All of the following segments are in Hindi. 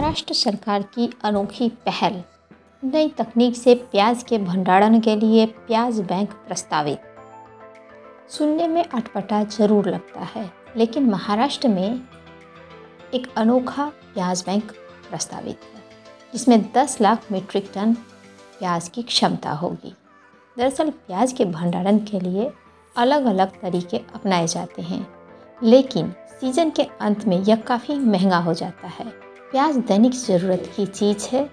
महाराष्ट्र सरकार की अनोखी पहल, नई तकनीक से प्याज के भंडारण के लिए प्याज बैंक प्रस्तावित। सुनने में अटपटा जरूर लगता है, लेकिन महाराष्ट्र में एक अनोखा प्याज बैंक प्रस्तावित है, जिसमें 10 लाख मीट्रिक टन प्याज की क्षमता होगी। दरअसल प्याज के भंडारण के लिए अलग अलग तरीके अपनाए जाते हैं, लेकिन सीजन के अंत में यह काफ़ी महंगा हो जाता है। प्याज दैनिक ज़रूरत की चीज़ है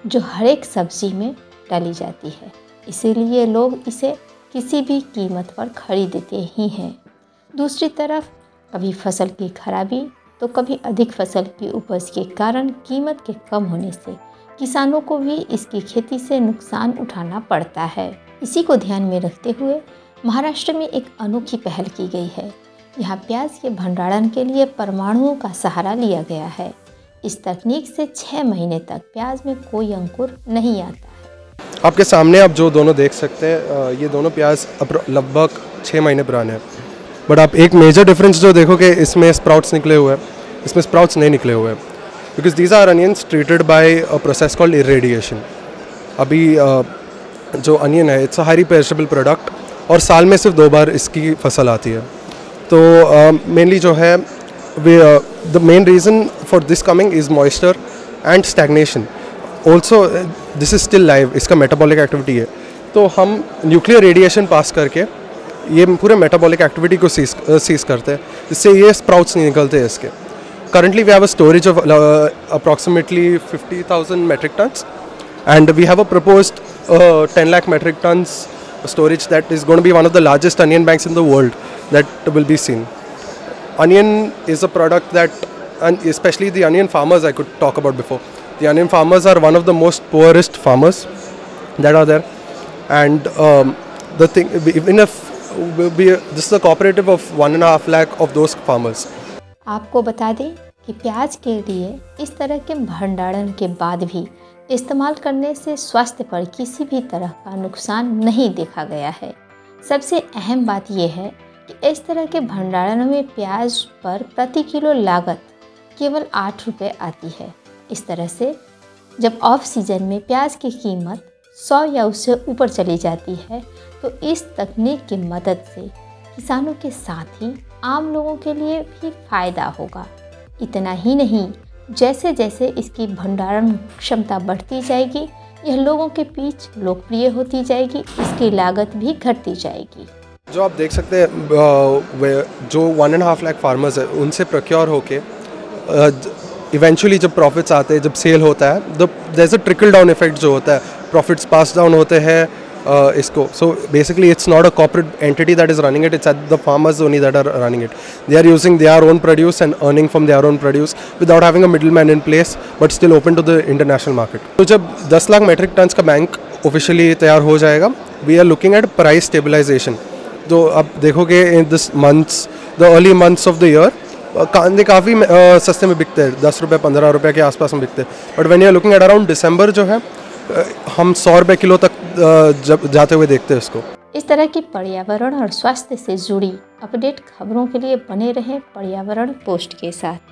जो हर एक सब्ज़ी में डाली जाती है, इसीलिए लोग इसे किसी भी कीमत पर खरीदते ही हैं। दूसरी तरफ कभी फसल की खराबी तो कभी अधिक फसल की उपज के कारण कीमत के कम होने से किसानों को भी इसकी खेती से नुकसान उठाना पड़ता है। इसी को ध्यान में रखते हुए महाराष्ट्र में एक अनोखी पहल की गई है। यहाँ प्याज के भंडारण के लिए परमाणुओं का सहारा लिया गया है। इस तकनीक से 6 महीने तक प्याज में कोई अंकुर नहीं आता है। आपके सामने आप जो दोनों देख सकते हैं, ये दोनों प्याज लगभग 6 महीने पुराने हैं। बट आप एक मेजर डिफरेंस जो देखोगे, इसमें स्प्राउट्स निकले हुए हैं, इसमें स्प्राउट्स नहीं निकले हुए हैं, because these are onions treated by a process called irradiation. अभी जो अनियन है, it's a highly perishable product और साल में सिर्फ 2 बार इसकी फसल आती है। तो मेनली जो है the main reason for this coming is moisture and stagnation. Also this is still live, इसका metabolic activity है, तो हम न्यूक्लियर रेडिएशन पास करके ये पूरे metabolic activity को सीज करते हैं, जिससे ये स्प्राउट्स नहीं निकलते हैं इसके। Currently we have a storage of approximately 50,000 metric tons and we have a proposed 10 lakh metric tons storage that is going to be one of the largest onion banks in the world that will be seen. Onion is a product that, and especially the onion farmers I could talk about before. The onion farmers are one of the most poorest farmers that are there, and the thing, even if this is a cooperative of 1.5 lakh of those farmers. आपको बता दें कि प्याज के लिए इस तरह के भंडारण के बाद भी इस्तेमाल करने से स्वास्थ्य पर किसी भी तरह का नुकसान नहीं देखा गया है। सबसे अहम बात यह है कि इस तरह के भंडारण में प्याज पर प्रति किलो लागत केवल 8 रुपये आती है। इस तरह से जब ऑफ सीजन में प्याज की कीमत 100 या उससे ऊपर चली जाती है, तो इस तकनीक की मदद से किसानों के साथ ही आम लोगों के लिए भी फ़ायदा होगा। इतना ही नहीं, जैसे जैसे इसकी भंडारण क्षमता बढ़ती जाएगी, यह लोगों के बीच लोकप्रिय होती जाएगी, इसकी लागत भी घटती जाएगी। जो आप देख सकते हैं, जो 1.5 लाख फार्मर्स है, उनसे प्रोक्योर होके इवेंचुअली जब प्रॉफिट्स आते हैं, जब सेल होता है, there is a trickle down effect जो होता है, प्रॉफिट्स पास डाउन होते हैं इसको। So basically it's not a corporate entity that is running it, it's at the farmers only that are running it. They are using their own produce and earning from their own produce without having a middle man in place, but still open to the international market. तो जब 10 लाख मेट्रिक टन्स का बैंक ऑफिशियली तैयार हो जाएगा, we are looking at price stabilisation. तो आप देखोगे in this months, the early months of the year, कांदे काफ़ी सस्ते में बिकते हैं, 10 रुपये 15 रुपये के आसपास में बिकते हैं। But when you are looking at around December जो है, हम 100 रुपये किलो तक जब जाते हुए देखते हैं इसको। इस तरह की पर्यावरण और स्वास्थ्य से जुड़ी अपडेट खबरों के लिए बने रहें पर्यावरण पोस्ट के साथ।